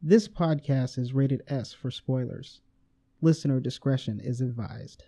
This podcast is rated S for spoilers. Listener discretion is advised.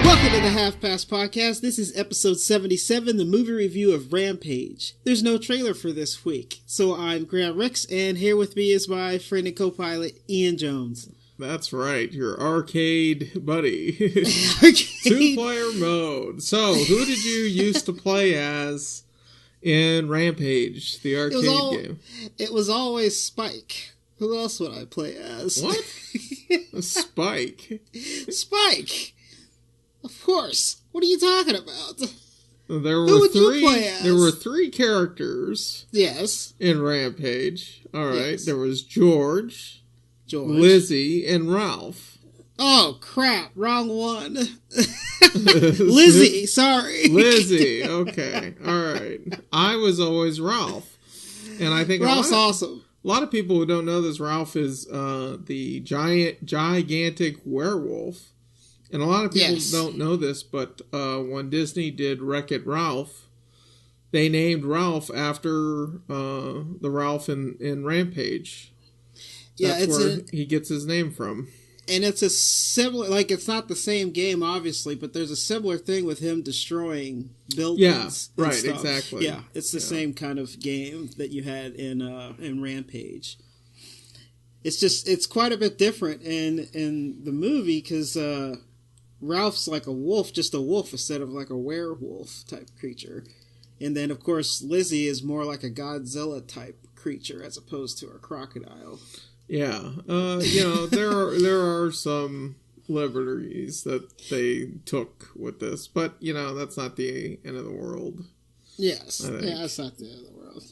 Welcome to the Half Past Podcast. This is episode 77, the movie review of Rampage. There's no trailer for this week, so I'm Graham Ricks, and here with me is my friend and co-pilot, Ian Jones. That's right, your arcade buddy. Arcade. Two-player mode. So, who did you used to play as in Rampage, the arcade game? It was always Spike. Who else would I play as? What? Spike? Spike! Of course. What are you talking about? Who would you play as? There were three characters. Yes. In Rampage. All right. Yes. There was George, Lizzie, and Ralph. Oh, crap. Wrong one. Lizzie. Sorry. Lizzie. Okay. All right. I was always Ralph. And I think Ralph's awesome. A lot of people who don't know this, Ralph is the gigantic werewolf. And a lot of people don't know this, but when Disney did WreckIt Ralph, they named Ralph after the Ralph in Rampage. That's where he gets his name from. And it's a similar, like, it's not the same game, obviously, but there's a similar thing with him destroying buildings. Yeah, right, stuff. exactly. Yeah, it's the same kind of game that you had in Rampage. It's just, it's quite a bit different in the movie, because Ralph's like a wolf, just a wolf instead of like a werewolf type creature. And then, of course, Lizzie is more like a Godzilla type creature as opposed to a crocodile. Yeah. There are some liberties that they took with this, but, that's not the end of the world. Yes. Yeah, that's not the end of the world.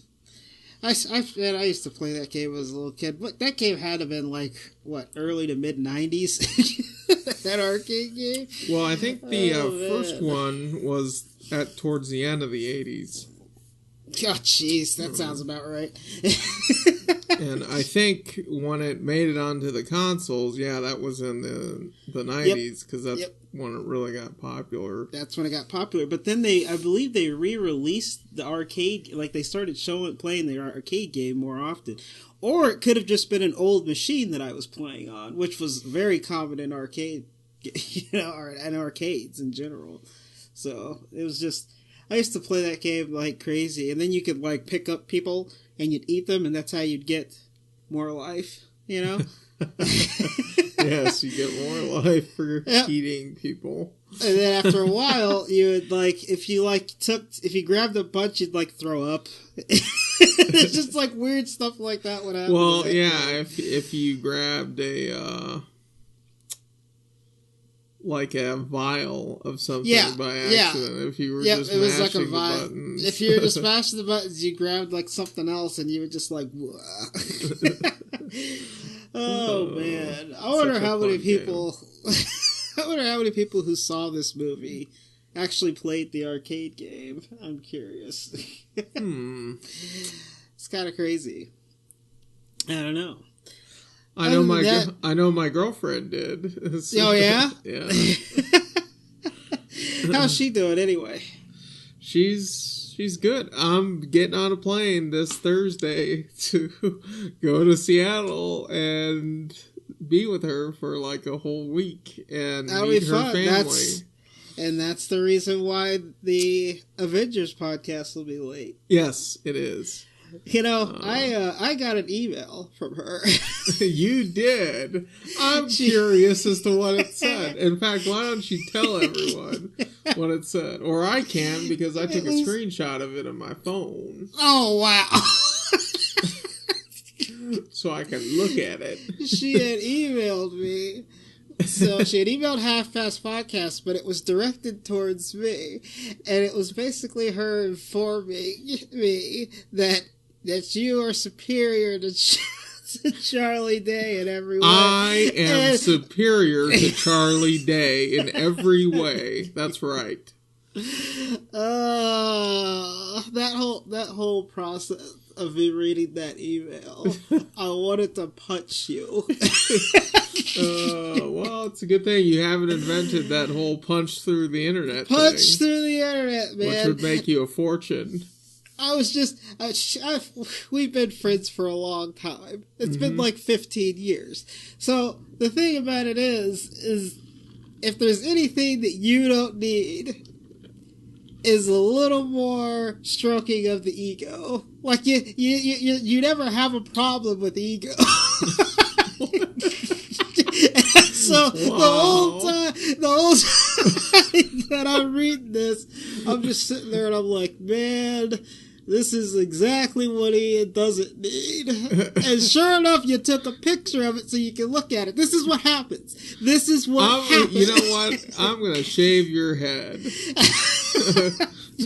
I used to play that game as a little kid. But that game had to have been like, early to mid-90s? That arcade game? Well, I think the first one was towards the end of the 80s. Oh, jeez, that sounds about right. And I think when it made it onto the consoles, that was in the 90s, because that's when it really got popular. That's when it got popular. But then I believe they re-released the arcade, like they started playing the arcade game more often. Or it could have just been an old machine that I was playing on, which was very common in arcade, and arcades in general. So it was just, I used to play that game like crazy, and then you could like pick up people and you'd eat them, and that's how you'd get more life, Yes, you get more life for eating people. And then after a while, you would if you grabbed a bunch, you'd throw up. It's just weird stuff like that would happen. Well, if you grabbed a vial of something by accident, if you were just mashing the buttons. If you were just mashing the buttons, you grabbed something else, and you would just oh man! I wonder how many people. I wonder how many people who saw this movie actually played the arcade game. I'm curious. It's kind of crazy. I don't know. I know my girlfriend did. Oh yeah? Yeah. How's she doing anyway? She's good. I'm getting on a plane this Thursday to go to Seattle and be with her for a whole week and meet her family. That's the reason why the Avengers podcast will be late. Yes, it is. I got an email from her. You did? I'm curious as to what it said. In fact, why don't you tell everyone what it said? Or I can, because I took a screenshot of it on my phone. Oh, wow. So I can look at it. She had emailed me. So she had emailed Half Past Podcast, but it was directed towards me. And it was basically her informing me that you are superior to Charlie Day in every way. I am superior to Charlie Day in every way. That's right. That whole process. of me reading that email, I wanted to punch you. Well, it's a good thing you haven't invented that whole punch through the internet Punch through the internet, man. Which would make you a fortune. We've been friends for a long time. It's been like 15 years. So the thing about it is if there's anything that you don't need, is a little more stroking of the ego. Like you never have a problem with ego. So the whole time that I'm reading this, I'm just sitting there and I'm like, man, this is exactly what Ian doesn't need. And sure enough, you took a picture of it so you can look at it. This is what happens. This is what happens. You know what? I'm going to shave your head.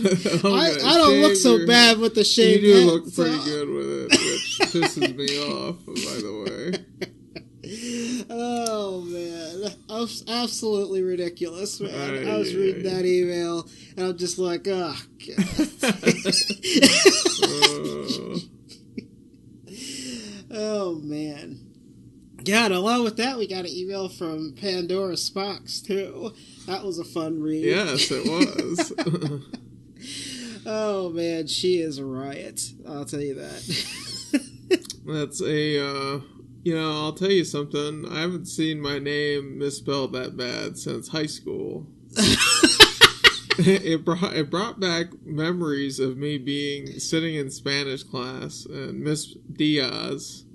I don't look so bad with the shaved head. You do look pretty good with it, which pisses me off, by the way. Oh, man. I was absolutely ridiculous, man. I was reading that email, and I'm just like, oh, God. Oh, man. God, along with that, we got an email from Pandora Spox, too. That was a fun read. Yes, it was. Oh, man, she is a riot. I'll tell you that. That's a, I'll tell you something. I haven't seen my name misspelled that bad since high school. It brought back memories of me sitting in Spanish class and Miss Diaz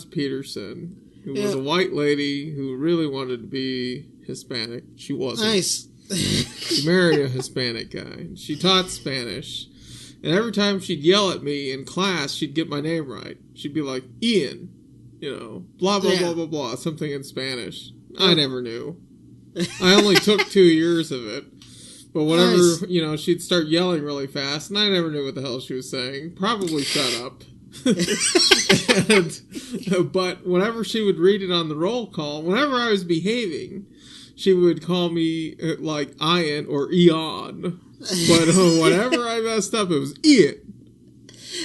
Peterson, who was a white lady who really wanted to be Hispanic. She wasn't. Nice. She married a Hispanic guy. She taught Spanish. And every time she'd yell at me in class, she'd get my name right. She'd be like, Ian, blah, blah, blah, blah, blah, something in Spanish. I never knew. I only took 2 years of it. But whenever, she'd start yelling really fast, and I never knew what the hell she was saying. Probably shut up. But whenever she would read it on the roll call, whenever I was behaving, she would call me like Ian or Eon. But whenever I messed up, it was Ian.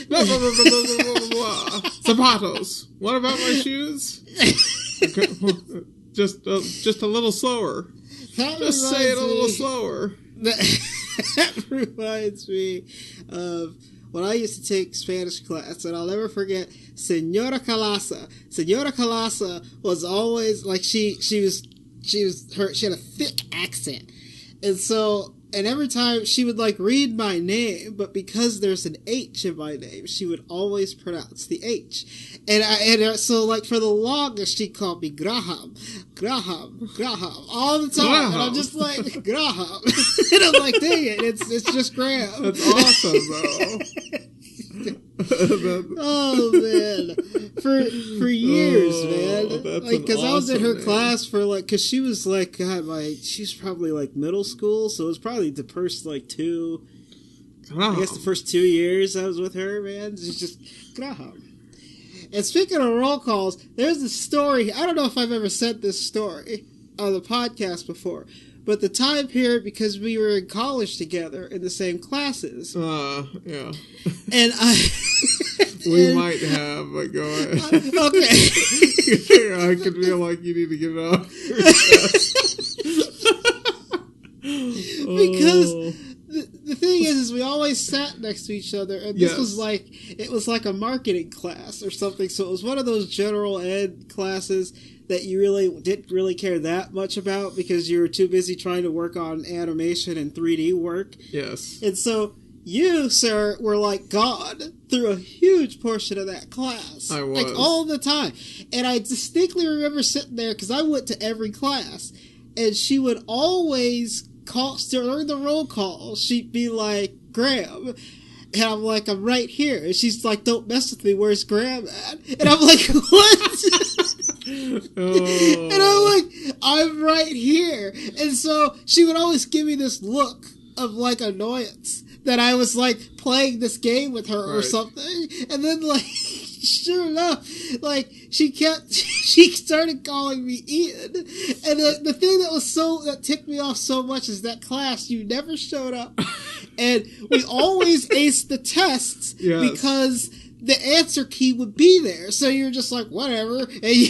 Blah, blah, blah, blah, blah, blah, blah, blah. Zapatos. What about my shoes? Just a little slower. Just say it a little slower. That reminds me of when I used to take Spanish class, and I'll never forget Senora Calasa. Senora Calasa was always like she had a thick accent, and every time she would read my name, but because there's an H in my name, she would always pronounce the H. So for the longest, she called me Graham, all the time. Graham. And I'm just like, Graham. And I'm like, dang it, it's just Graham. That's awesome, though. Oh, man. For years, man. Because I was in her class for because she was she's probably middle school, so it was probably the first two, I guess the first 2 years I was with her, man. She's just Graham. And speaking of roll calls, there's a story. I don't know if I've ever said this story on the podcast before, but the time period, because we were in college together in the same classes. Yeah. And we might have, but go ahead. Okay. I could feel like you need to get it off. Because the thing is we always sat next to each other, and this was it was like a marketing class or something, so it was one of those general ed classes that you didn't really care that much about because you were too busy trying to work on animation and 3D work. Yes. And so you, sir, were gone through a huge portion of that class. I was. All the time. And I distinctly remember sitting there, because I went to every class, and she would always call, during the roll call, she'd be like, Graham. And I'm like, I'm right here. And she's like, don't mess with me, where's Graham at? And I'm like, what? And I'm like, I'm right here. And so she would always give me this look of annoyance that I was playing this game with her or something. And then sure enough, she started calling me Ian. And the thing that ticked me off so much is that class, you never showed up. And we always aced the tests Yes. because the answer key would be there. So you're just like, whatever. And you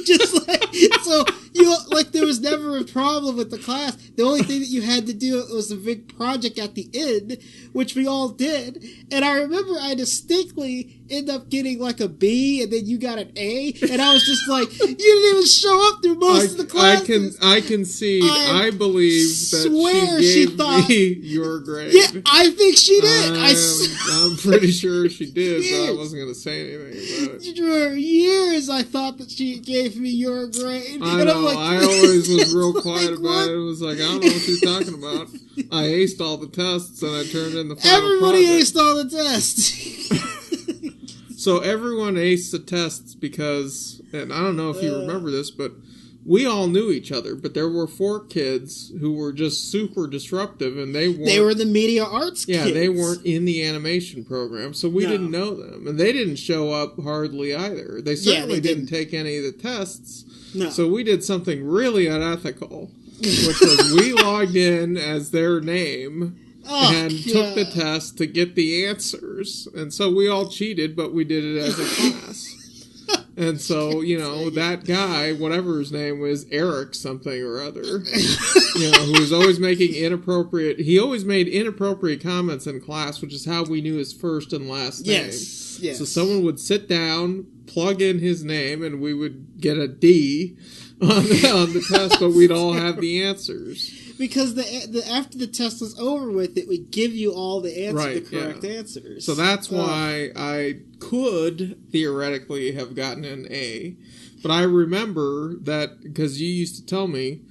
just like, so you, like, there was never a problem with the class. The only thing that you had to do was a big project at the end, which we all did. And I remember I distinctly ended up getting like a B, and then you got an A. And I was just like, you didn't even show up through most of the classes. I concede. I believe that she gave me your grade. Yeah, I think she did. I'm pretty sure she did, but I wasn't going to say anything about it. For years, I thought that she gave me your grade. I know. Like, I always was real quiet about it. It was like, I don't know what you're talking about. I aced all the tests, and I turned in the final Everybody project. aced all the tests. So everyone aced the tests because, and I don't know if you remember this, but we all knew each other. But there were 4 kids who were just super disruptive, and they were the media arts kids. Yeah, they weren't in the animation program, so we didn't know them. And they didn't show up hardly either. They certainly didn't take any of the tests. No. So we did something really unethical, which was we logged in as their name took the test to get the answers. And so we all cheated, but we did it as a class. And so, you know, that guy, whatever his name was, Eric something or other, you know, who was always making he always made inappropriate comments in class, which is how we knew his first and last name. Yes. So someone would sit down, plug in his name, and we would get a D on the test, but we'd all have the answers. Because after the test was over with, it would give you all the correct answers. So that's why I could theoretically have gotten an A. But I remember that because you used to tell me,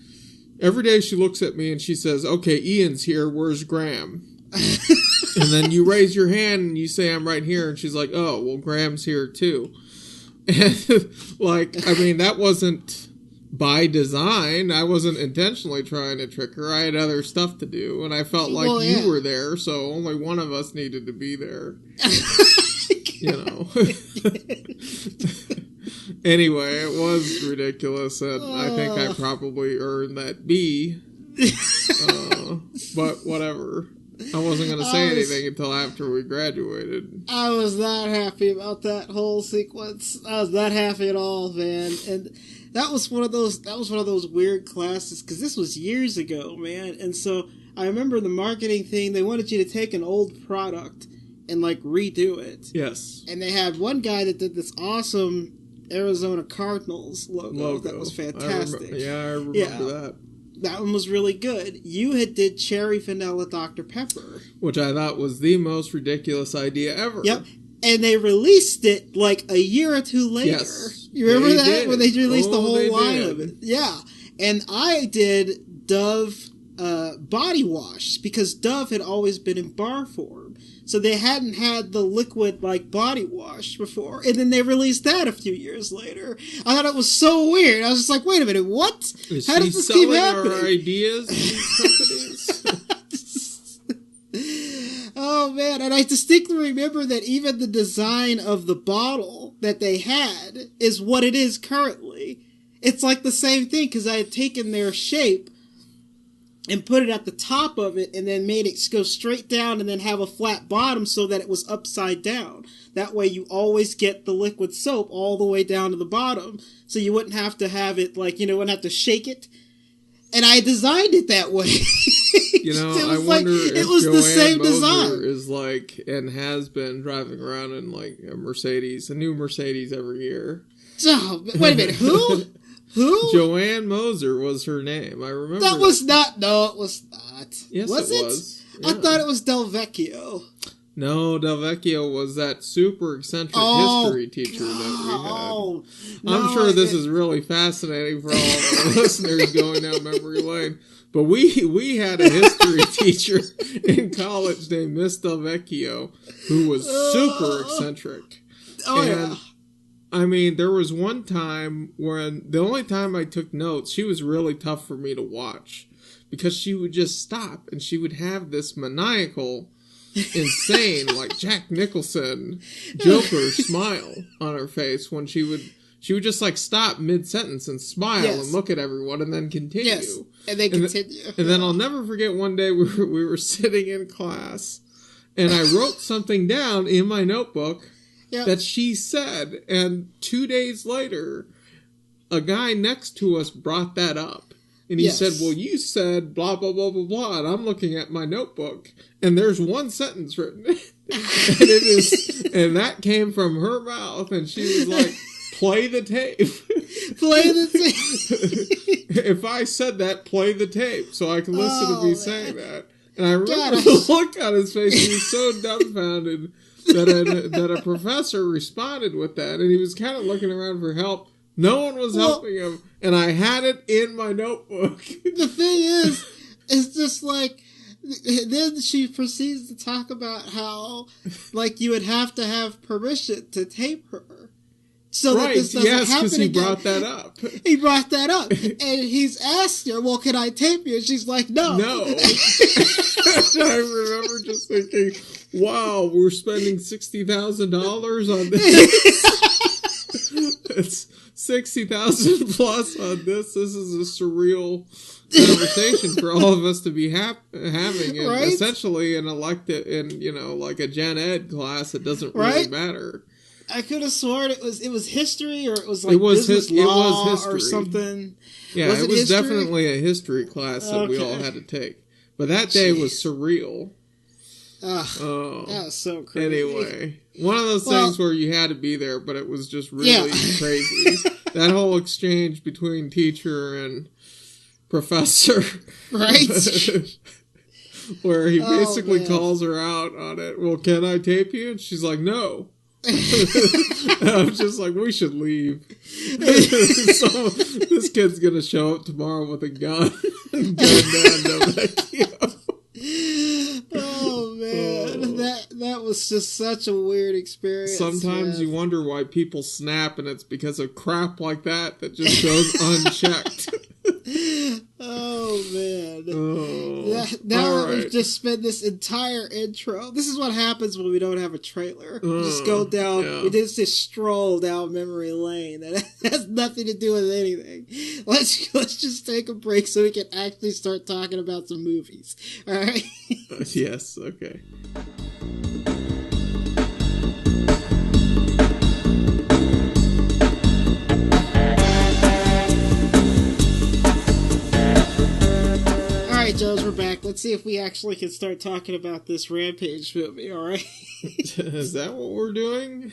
every day she looks at me and she says, okay, Ian's here, where's Graham? And then you raise your hand and you say, I'm right here. And she's like, oh, well, Graham's here too. And like, I mean, that wasn't by design. I wasn't intentionally trying to trick her. I had other stuff to do, and I felt like you were there, so only one of us needed to be there. You know. Anyway, it was ridiculous, and I think I probably earned that B. But whatever. I wasn't going to say anything until after we graduated. I was not happy about that whole sequence. I was not happy at all, man. And that was one of those weird classes, because this was years ago, man. And so I remember the marketing thing. They wanted you to take an old product and like redo it. Yes. And they had one guy that did this awesome Arizona Cardinals logo. That was fantastic. I remember that. That one was really good. You did Cherry Vanilla Dr. Pepper. Which I thought was the most ridiculous idea ever. Yep. And they released it like a year or two later. Yes. You remember that? When they released the whole line of it. Yeah. And I did Dove body wash, because Dove had always been in bar form. So they hadn't had the liquid like body wash before. And then they released that a few years later. I thought it was so weird. I was just like, wait a minute, what? How does this keep happening? Our ideas to these companies? Oh man, and I distinctly remember that even the design of the bottle that they had is what it is currently. It's like the same thing, because I had taken their shape and put it at the top of it, and then made it go straight down and then have a flat bottom so that it was upside down. That way you always get the liquid soap all the way down to the bottom, so you wouldn't have to have it, like, wouldn't have to shake it. And I designed it that way. I wonder if it was Joanne the same Moser design. Is like, and has been driving around in like a new Mercedes every year. Oh, wait a minute, who? Who? Joanne Moser was her name. I remember. That was not. No, it was not. Yes, was it was. Yeah. I thought it was Del Vecchio. No, Del Vecchio was that super eccentric history teacher that we had. I'm sure this is really fascinating for all our listeners going down memory lane. But we had a history teacher in college named Miss Del Vecchio who was super eccentric. Yeah. I mean, there was one time when the only time I took notes, she was really tough for me to watch, because she would just stop and she would have this maniacal, insane, like Jack Nicholson, Joker smile on her face when she would she would just like stop mid-sentence and smile and look at everyone and then continue. Yes, and then continue. And then I'll never forget one day we were sitting in class and I wrote something down in my notebook that she said, and 2 days later, a guy next to us brought that up. And he said, well, you said blah, blah, blah, blah, blah. And I'm looking at my notebook, and there's one sentence written. and that came from her mouth, and she was like, play the tape. Play the tape. If I said that, play the tape, so I can listen to me saying that. And I remember the look on his face. He was so dumbfounded that a professor responded with that, and he was kind of looking around for help. No one was helping him, and I had it in my notebook. The thing is, it's just like, then she proceeds to talk about how, like, you would have to have permission to tape her. So that this doesn't happen again. He brought that up. He brought that up. And he's asked her, well, can I tape you? And she's like, no. No. I remember just thinking, wow, we're spending $60,000 on this. It's $60,000 plus on this. This is a surreal conversation for all of us to be having. And essentially an elected, like a gen ed class, it doesn't really matter. I could have sworn it was history, or it was like business law or something. Yeah, it was definitely a history class that we all had to take. But that day was surreal. That was so crazy. Anyway, one of those things where you had to be there, but it was just really crazy. That whole exchange between teacher and professor. Right? Where he basically calls her out on it. Well, can I tape you? And she's like, no. I'm just like, we should leave. This kid's gonna show up tomorrow with a gun and gun down Oh man, that was just such a weird experience. Sometimes you wonder why people snap, and it's because of crap like that just goes unchecked. Oh man! Now we've just spent this entire intro. This is what happens when we don't have a trailer. We just go down. We just stroll down memory lane. That has nothing to do with anything. Let's just take a break so we can actually start talking about some movies. All right? Yes. Okay. Joes, we're back. Let's see if we actually can start talking about this Rampage movie, alright? Is that what we're doing?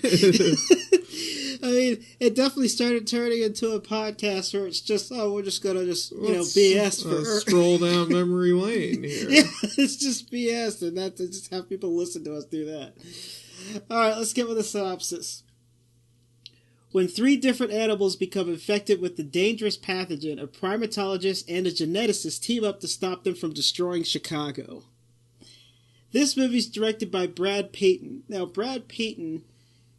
I mean, it definitely started turning into a podcast where it's just, we're just gonna BS for scroll down memory lane here. Yeah, it's just BS, and that's just have people listen to us do that. Alright, let's get with the synopsis. When 3 different animals become infected with the dangerous pathogen, a primatologist and a geneticist team up to stop them from destroying Chicago. This movie is directed by Brad Peyton. Now, Brad Peyton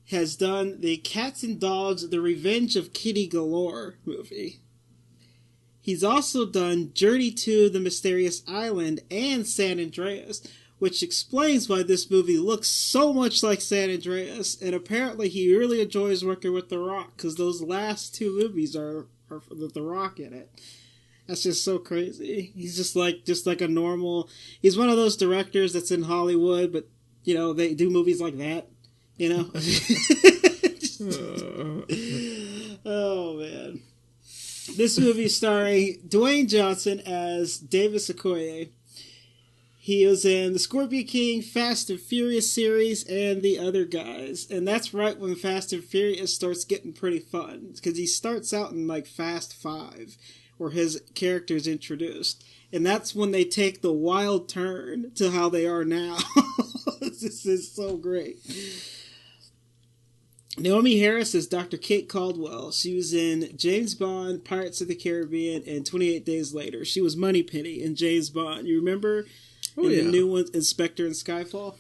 has done the Cats and Dogs, The Revenge of Kitty Galore movie. He's also done Journey to the Mysterious Island and San Andreas, which explains why this movie looks so much like San Andreas, and apparently he really enjoys working with The Rock, because those last 2 movies are with The Rock in it. That's just so crazy. He's just like a normal... He's one of those directors that's in Hollywood, but, they do movies like that, Oh, man. This movie starring Dwayne Johnson as Davis Okoye. He was in the Scorpion King, Fast and Furious series, and the other guys. And that's right when Fast and Furious starts getting pretty fun. Because he starts out in, Fast 5, where his character's introduced. And that's when they take the wild turn to how they are now. This is so great. Naomie Harris is Dr. Kate Caldwell. She was in James Bond, Pirates of the Caribbean, and 28 Days Later. She was Moneypenny in James Bond. You remember... the new one, Inspector in Skyfall.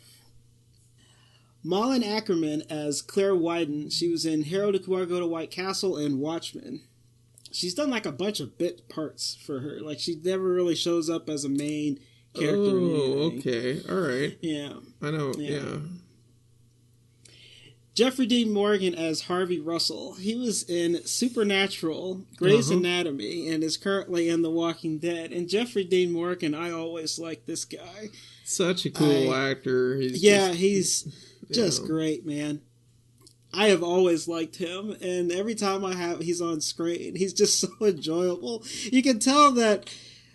Malin Akerman as Claire Wyden. She was in Harold and Kumar Go to White Castle and Watchmen. She's done a bunch of bit parts for her. She never really shows up as a main character. Oh, okay. All right. Yeah. I know, yeah. Jeffrey Dean Morgan as Harvey Russell. He was in Supernatural, Grey's Anatomy, and is currently in The Walking Dead. And Jeffrey Dean Morgan, I always liked this guy. Such a cool actor. He's just great, man. I have always liked him, and every time he's on screen, he's just so enjoyable. You can tell that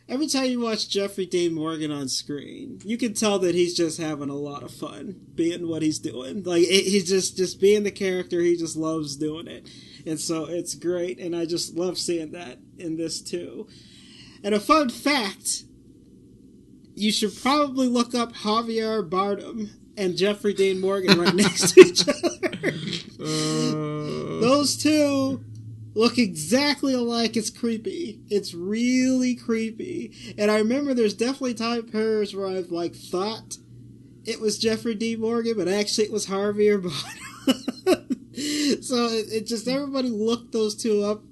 every time you watch Jeffrey Dean Morgan on screen, you can tell that he's just having a lot of fun being what he's doing. Like, he's just being the character. He just loves doing it. And so it's great, and I just love seeing that in this, too. And a fun fact, you should probably look up Javier Bardem and Jeffrey Dean Morgan right next to each other. Those two look exactly alike. It's creepy. It's really creepy. And I remember there's definitely time periods where I've thought it was Jeffrey Dean Morgan, but actually it was Harvey or Bardem. So it just, everybody looked those two up.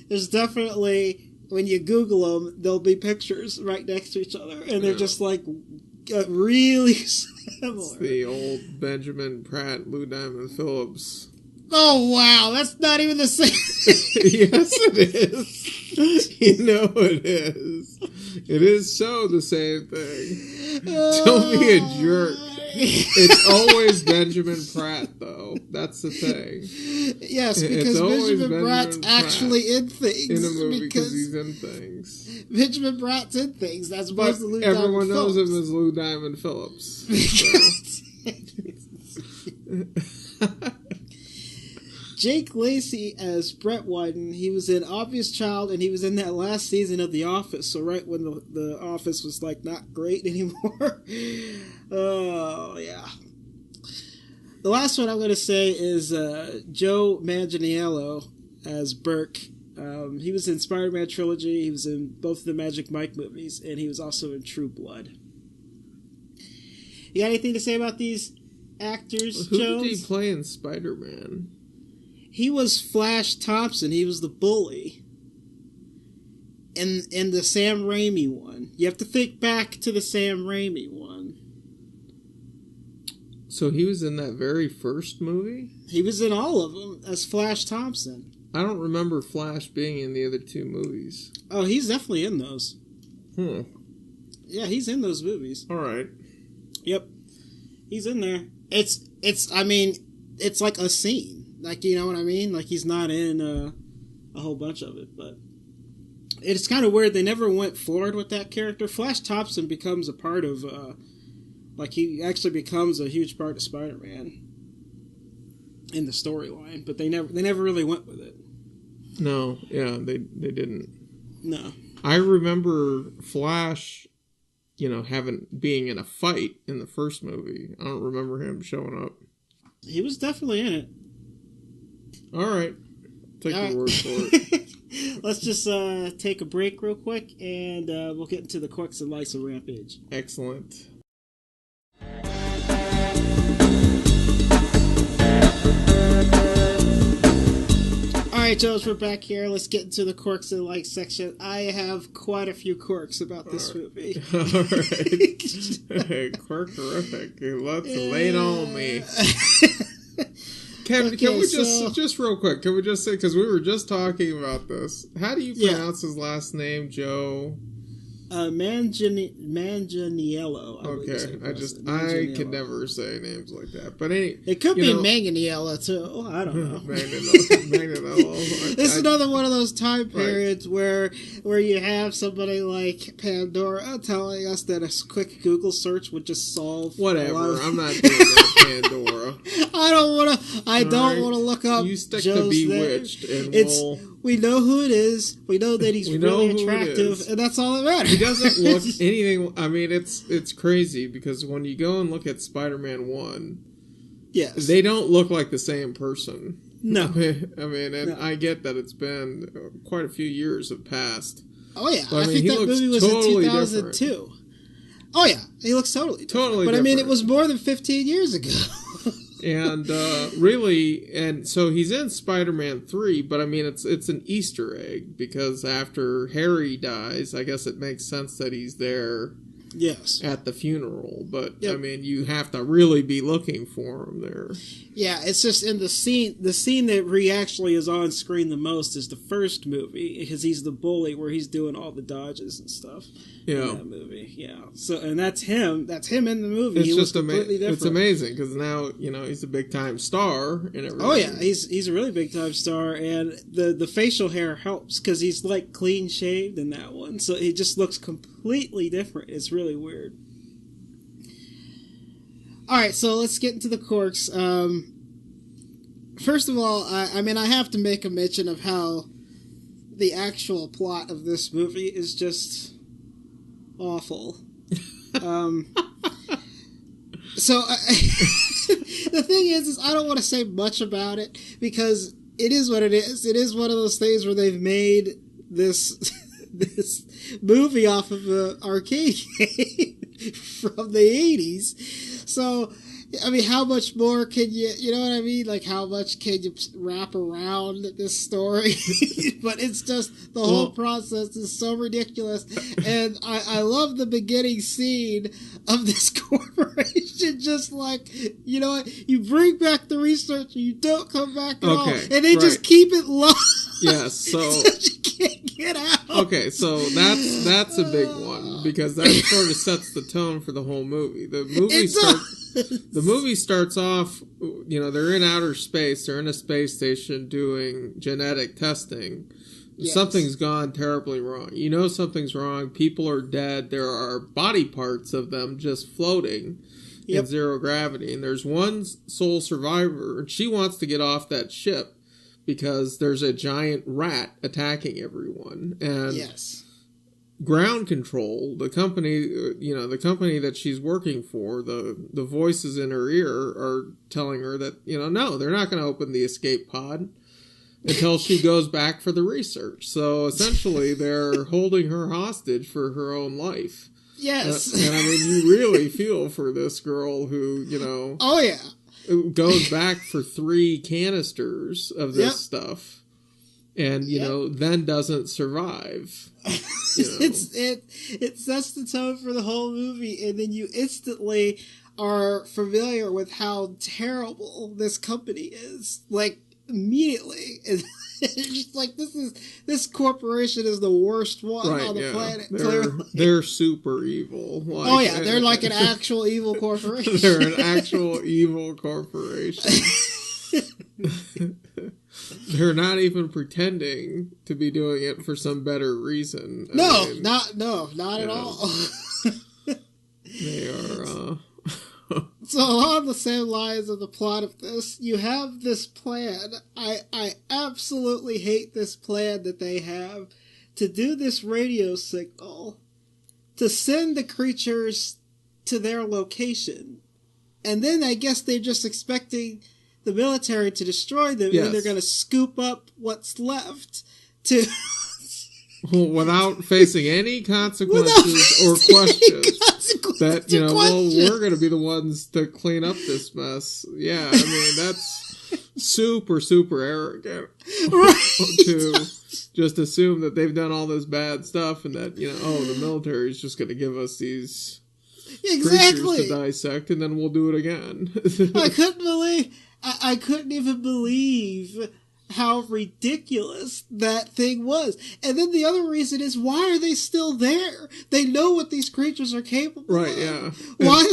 There's definitely, when you Google them, there'll be pictures right next to each other, and they're just really similar. It's the old Benjamin Pratt, Lou Diamond Phillips. Oh, wow, that's not even the same. Yes, it is. You know it is. It is so the same thing. Don't be a jerk. It's always Benjamin Pratt, though. That's the thing. Yes, because Benjamin Pratt's actually in things. In a movie because he's in things. Benjamin Pratt's in things. That's but Lou everyone Diamond knows Phillips. Him as Lou Diamond Phillips. So. Jake Lacy as Brett Wyden. He was in Obvious Child, and he was in that last season of The Office. So right when the Office was not great anymore. Oh yeah. The last one I'm going to say is Joe Manganiello as Burke. He was in Spider-Man Trilogy. He was in both of the Magic Mike movies, and he was also in True Blood. You got anything to say about these actors, Who Jones? did he play in Spider-Man? He was Flash Thompson. He was the bully. In the Sam Raimi one. You have to think back to the Sam Raimi one. So he was in that very first movie? He was in all of them as Flash Thompson. I don't remember Flash being in the other two movies. Oh, he's definitely in those. Yeah, he's in those movies. All right. Yep. He's in there. It's like a scene. You know what I mean? He's not in a whole bunch of it, but it's kind of weird. They never went forward with that character. Flash Thompson becomes a part of, he actually becomes a huge part of Spider-Man in the storyline, but they never really went with it. No, yeah, they didn't. No. I remember Flash, being in a fight in the first movie. I don't remember him showing up. He was definitely in it. All right. Take your word for it. Let's just take a break real quick, and we'll get into the quirks and lights of Rampage. Excellent. Alright, Jones, we're back here. Let's get into the quirks and likes section. I have quite a few quirks about this movie. Alright. Quirk-erific. Let's lay it on me. Can we just real quick, can we just say, because we were just talking about this, how do you pronounce his last name, Joe? Manganiello. I can never say names like that. But it could be Manganiello too. I don't know. Manganiello. This is another one of those time periods where you have somebody like Pandora telling us that a quick Google search would just solve whatever. I'm not doing that, Pandora. I don't want to look up. You stick Joe's to Bewitched, and we know who it is. We know that he's really attractive, and that's all that matters. He doesn't look anything. I mean, it's crazy because when you go and look at Spider-Man 1, yes, they don't look like the same person. No, I get that it's been quite a few years have passed. Oh yeah, I think that movie was totally in 2002. Different. Oh yeah, he looks totally different. But different. It was more than 15 years ago. And really, and so he's in Spider-Man 3, but it's an Easter egg because after Harry dies, I guess it makes sense that he's there. Yes. at the funeral. But, Yep. I mean, you have to really be looking for him there. Yeah, it's just in the scene that actually is on screen the most is the first movie, because he's the bully where he's doing all the dodges and stuff. Yeah. In that movie, yeah. So, and that's him in the movie. It's he just completely different. It's amazing, because now, he's a big-time star and everything. Oh, yeah, he's a really big-time star, and the facial hair helps, because he's, like, clean-shaved in that one, so he just looks completely different. It's really weird. Alright, so let's get into the quirks. First of all, I mean, I have to make a mention of how the actual plot of this movie is just awful. So, the thing is I don't want to say much about it, because it is what it is. It is one of those things where they've made this movie off of an arcade game from the 80s. So, I mean, how much more can you know what I mean? Like, how much can you wrap around this story? But it's just, the whole process is so ridiculous. And I love the beginning scene of this corporation, just like, you know what, you bring back the research and you don't come back at all. And they just keep it locked. Yes, so you can't get out. Okay, so that's a big one, because that sort of sets the tone for the whole movie. The movie starts off, they're in outer space, they're in a space station doing genetic testing. Yes. Something's gone terribly wrong. Something's wrong. People are dead. There are body parts of them just floating in zero gravity. And there's one sole survivor, and she wants to get off that ship because there's a giant rat attacking everyone. And ground control, the company that she's working for, the voices in her ear are telling her that, no, they're not going to open the escape pod until she goes back for the research. So essentially they're holding her hostage for her own life. Yes. And I mean, you really feel for this girl who, oh yeah, goes back for 3 canisters of this stuff, and then doesn't survive. It sets the tone for the whole movie, and then you instantly are familiar with how terrible this company is. Like, immediately. It's just like, this corporation is the worst one on the planet. They're super evil. They're like an actual evil corporation. They're an actual evil corporation. They're not even pretending to be doing it for some better reason. Not at all. They are. So along the same lines of the plot of this, you have this plan. I absolutely hate this plan that they have to do this radio signal to send the creatures to their location. And then I guess they're just expecting the military to destroy them, and they're going to scoop up what's left to... without facing any consequences or questions. That, we're going to be the ones to clean up this mess. Yeah, I mean, that's super, super arrogant. To just assume that they've done all this bad stuff and that, the military is just going to give us these creatures to dissect and then we'll do it again. I couldn't even believe how ridiculous that thing was. And then the other reason is, why are they still there? They know what these creatures are capable of. Yeah. Why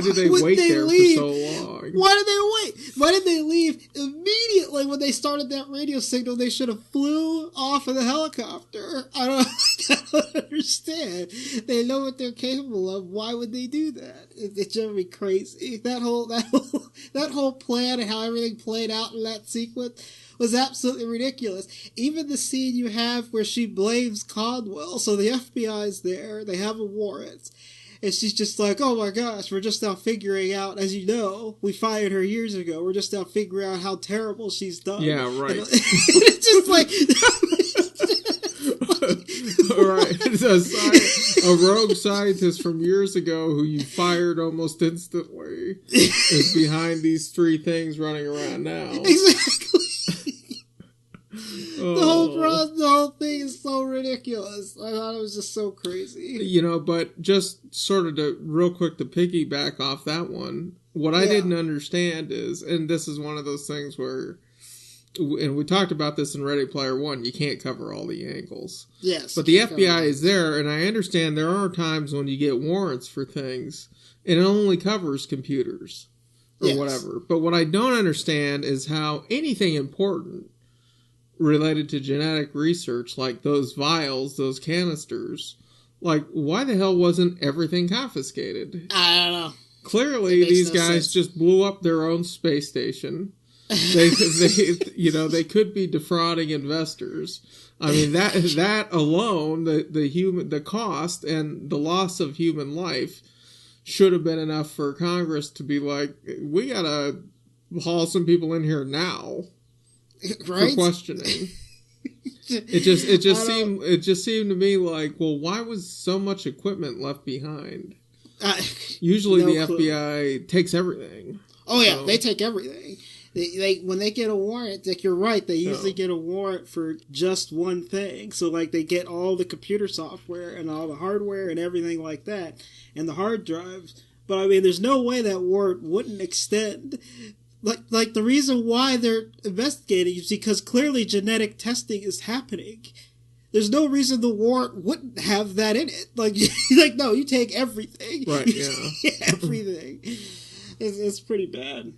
did they wait there for so long? Why did they wait? Why did they leave immediately when they started that radio signal? They should have flew off of the helicopter. I don't understand. They know what they're capable of. Why would they do that? It drove me crazy. That whole plan and how everything played out in that sequence was absolutely ridiculous. Even the scene you have where she blames Conwell, so the FBI's there, they have a warrant, and she's just like, oh my gosh, we're just now figuring out, as you know, we fired her years ago, we're just now figuring out how terrible she's done. Yeah, right. And it's just like... Right. A rogue scientist from years ago who you fired almost instantly is behind these 3 things running around now. Exactly. The whole the whole thing is so ridiculous. I thought it was just so crazy. You know, but just sort of real quick to piggyback off that one, what I didn't understand is, and this is one of those things where, and we talked about this in Ready Player One, you can't cover all the angles. Yes. But the FBI is there, and I understand there are times when you get warrants for things, and it only covers computers or whatever. But what I don't understand is how anything important related to genetic research, like those vials, those canisters, like, why the hell wasn't everything confiscated? I don't know. Clearly, these guys just blew up their own space station. They could be defrauding investors. I mean, that alone, the cost and the loss of human life should have been enough for Congress to be like, we gotta haul some people in here now, right? For questioning. It just seemed to me like, well, why was so much equipment left behind? Usually the FBI takes everything. Oh yeah, they take everything. They when they get a warrant, like you're right, they usually get a warrant for just one thing. So like they get all the computer software and all the hardware and everything like that, and the hard drives. But I mean, there's no way that warrant wouldn't extend. Like the reason why they're investigating is because clearly genetic testing is happening. There's no reason the warrant wouldn't have that in it. Like no, you take everything. Right, yeah. Everything. It's pretty bad.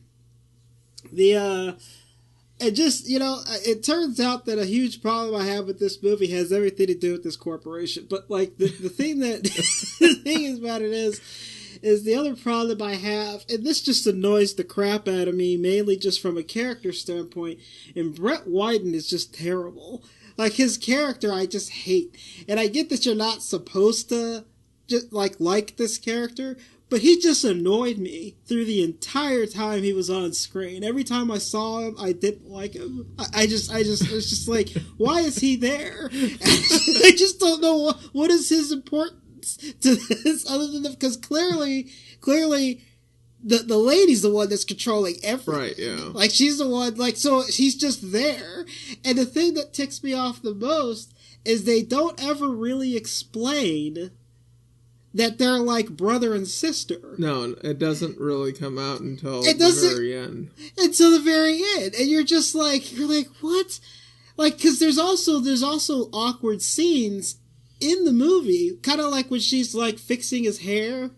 It just, it turns out that a huge problem I have with this movie has everything to do with this corporation. But, like, the thing that, the thing about it is the other problem I have, and this just annoys the crap out of me, mainly just from a character standpoint, and Brett Wyden is just terrible. Like, his character I just hate. And I get that you're not supposed to just, like this character, but he just annoyed me through the entire time he was on screen. Every time I saw him, I didn't like him. I just, it's just like, why is he there? I just don't know what is his importance to this other than because clearly, the lady's the one that's controlling everything. Right, yeah. Like, she's the one, so he's just there. And the thing that ticks me off the most is they don't ever really explain that they're like brother and sister. No, it doesn't really come out until the very end. Until the very end. And you're like, what? Like, because there's also awkward scenes in the movie, kind of like when she's like fixing his hair,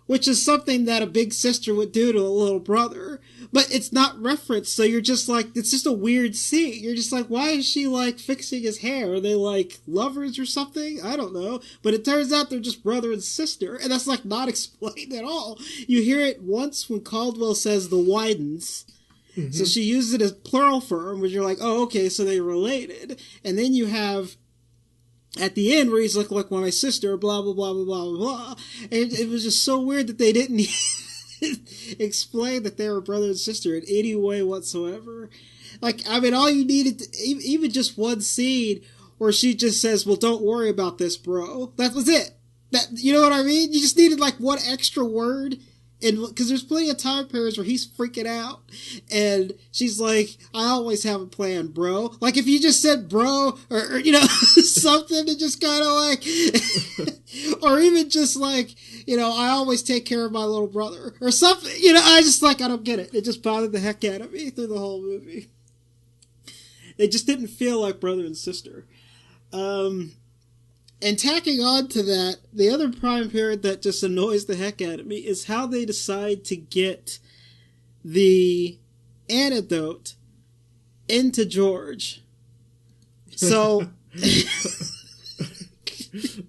which is something that a big sister would do to a little brother, but it's not referenced, so you're just like, it's just a weird scene. You're just like, why is she like fixing his hair? Are they like lovers or something? I don't know. But it turns out they're just brother and sister, and that's like not explained at all. You hear it once when Caldwell says the Wydens. Mm-hmm. So she uses it as plural form, which you're like, oh, okay, so they related. And then you have at the end where he's like my sister, blah, blah, blah, blah, blah, blah. And it was just so weird that they didn't explain that they were brother and sister in any way whatsoever. Like, I mean, all you needed, even just one scene where she just says, well, don't worry about this, bro. That was it. You know what I mean? You just needed like one extra word. And because there's plenty of time periods where he's freaking out, and she's like, "I always have a plan, bro." Like if you just said "bro" or something, to just kind of like, or even just like, I always take care of my little brother or something. I just I don't get it. It just bothered the heck out of me through the whole movie. It just didn't feel like brother and sister. And tacking on to that, the other prime period that just annoys the heck out of me is how they decide to get the antidote into George. So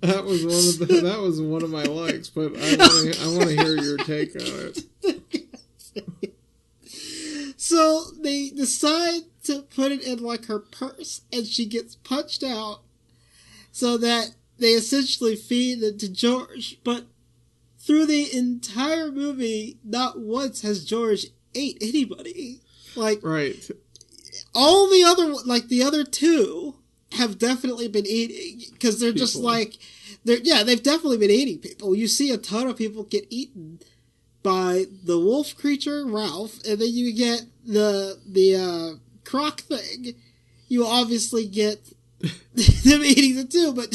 that was one of my likes, but I want to hear your take on it. So they decide to put it in like her purse, and she gets punched out so that they essentially feed it to George, but through the entire movie, not once has George ate anybody. Like, right. All the other two have definitely been eating, because they're people. Just like, they've definitely been eating people. You see a ton of people get eaten by the wolf creature, Ralph, and then you get the croc thing. you obviously get them eating the two, but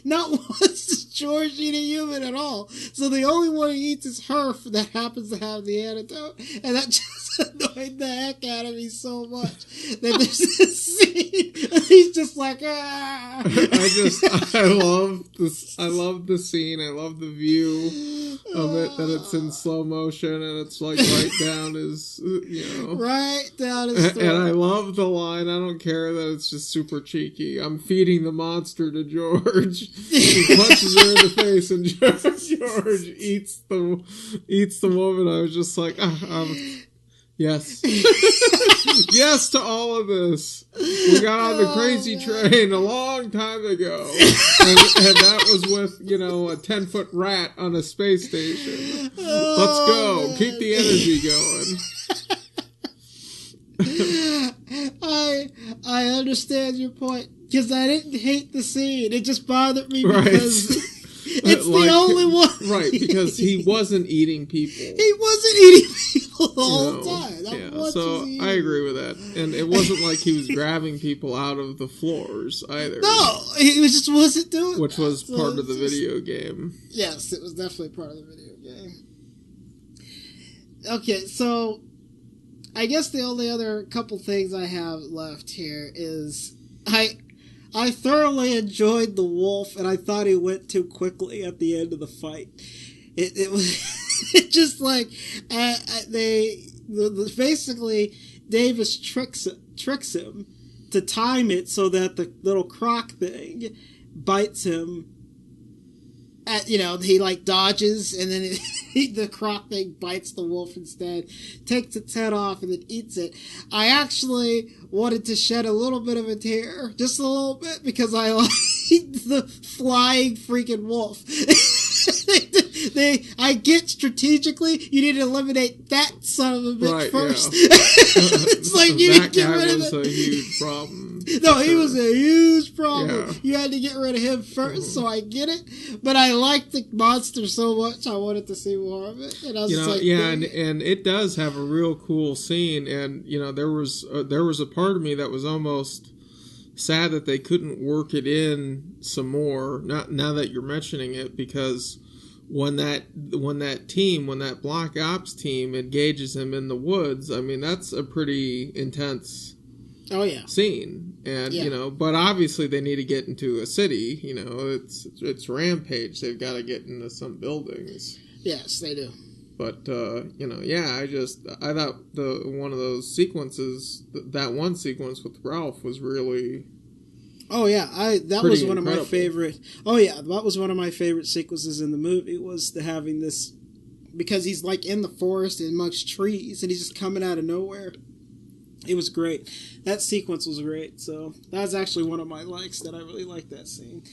not once does George eat a human at all. So the only one he eats is her that happens to have the antidote. And that just annoyed the heck out of me so much. That there's this scene, and he's just like, ah. I love this. I love the scene. I love the view of it, that it's in slow motion and it's like right down his, right down his throat. And I love the line. I don't care that it's just super cheeky. I'm feeding the monster to George. He punches her in the face, and George eats the woman. I was just like, yes. Yes to all of this. We got on the crazy train a long time ago. And that was with, a 10-foot rat on a space station. Let's go. Keep the energy going. I understand your point. Because I didn't hate the scene. It just bothered me because it's the only one. Right, because he wasn't eating people. He wasn't eating people the whole time. So I agree with that. And it wasn't like he was grabbing people out of the floors either. No, he just wasn't doing that. Which was part of the video game. Yes, it was definitely part of the video game. Okay, so I guess the only other couple things I have left here is I thoroughly enjoyed the wolf, and I thought he went too quickly at the end of the fight. It was it just like basically Davis tricks him to time it so that the little croc thing bites him. He like dodges, and then the croc thing bites the wolf instead, takes its head off, and then eats it. I actually wanted to shed a little bit of a tear, just a little bit, because I like the flying freaking wolf. I get strategically, you need to eliminate that son of a bitch first. Yeah. It's like you need to get rid of it. That was a huge problem. No, he was a huge problem. Yeah. You had to get rid of him first, so I get it. But I liked the monster so much, I wanted to see more of it. And I was and it does have a real cool scene. And there was a part of me that was almost sad that they couldn't work it in some more. Now that you're mentioning it, because when that Black Ops team engages him in the woods, I mean, that's a pretty intense scene. And but obviously they need to get into a city. It's Rampage. They've got to get into some buildings. Yes, they do. But I thought one of those sequences, that one sequence with Ralph, was really that was one of my favorite. Oh yeah, that was one of my favorite sequences in the movie, was having this, because he's like in the forest and amongst trees and he's just coming out of nowhere. It was great. That sequence was great. So that was actually one of my likes, that I really liked that scene.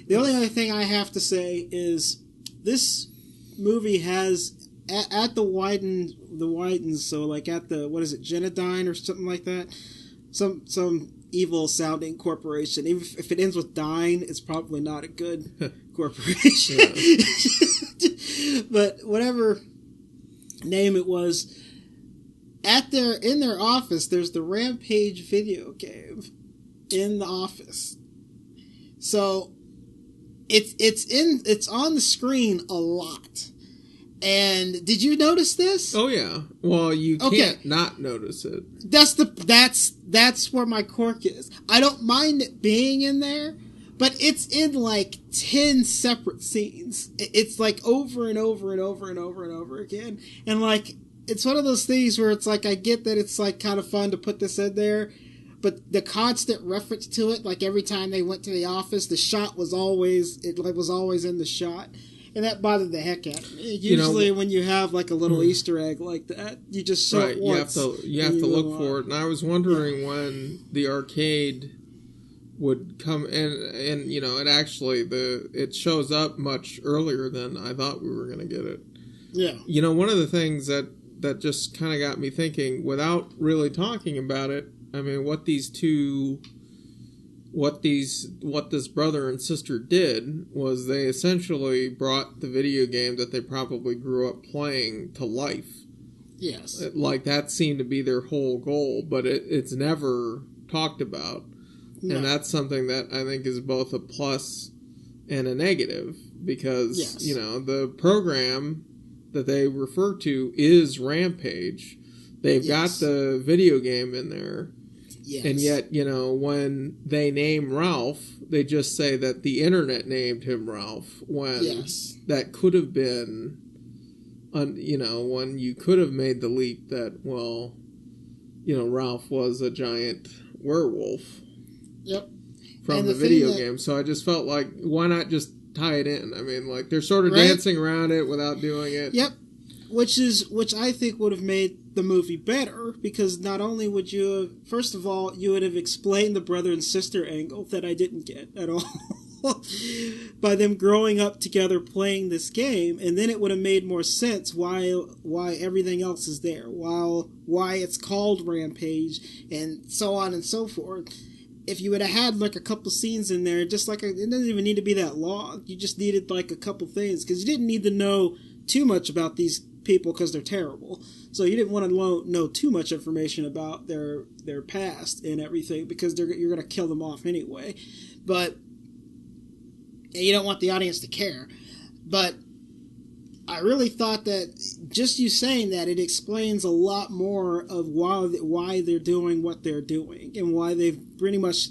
The only other thing I have to say is this movie has at the Wydens, so like at the, what is it, Genodyne or something like that, some evil sounding corporation. Even if it ends with Dyne, it's probably not a good corporation. But whatever name it was, in their office, there's the Rampage video game in the office. So it's on the screen a lot. And did you notice this? Oh yeah. Well, you can't not notice it. That's where my quirk is. I don't mind it being in there, but it's in like 10 separate scenes. It's like over and over and over and over and over again. And like, it's one of those things where it's like, I get that it's like kind of fun to put this in there, but the constant reference to it, like every time they went to the office, the shot was always in the shot. And that bothered the heck out of me. Usually when you have like a little Easter egg like that, you just show it once. You have to look for it. And I was wondering when the arcade would come, and it actually, it shows up much earlier than I thought we were going to get it. Yeah. One of the things that just kind of got me thinking, without really talking about it, I mean, what this brother and sister did was they essentially brought the video game that they probably grew up playing to life. Yes. Like, that seemed to be their whole goal, but it's never talked about. No. And that's something that I think is both a plus and a negative. Because, Yes. the program that they refer to is Rampage. They've got the video game in there. Yes. And yet, when they name Ralph, they just say that the internet named him Ralph. When that could have been, when you could have made the leap that, Ralph was a giant werewolf. Yep. From the video game. So I just felt like, why not just tie it in? I mean, like, they're sort of dancing around it without doing it. Yep. Which I think would have made the movie better, because not only would you have, first of all, you would have explained the brother and sister angle that I didn't get at all by them growing up together playing this game, and then it would have made more sense why everything else is there, why it's called Rampage, and so on and so forth. If you would have had like a couple scenes in there, just like it doesn't even need to be that long. You just needed like a couple things, because you didn't need to know too much about these people because they're terrible. So you didn't want to know too much information about their past and everything, because you're going to kill them off anyway. But you don't want the audience to care. But I really thought that just you saying that, it explains a lot more of why they're doing what they're doing, and why they've pretty much,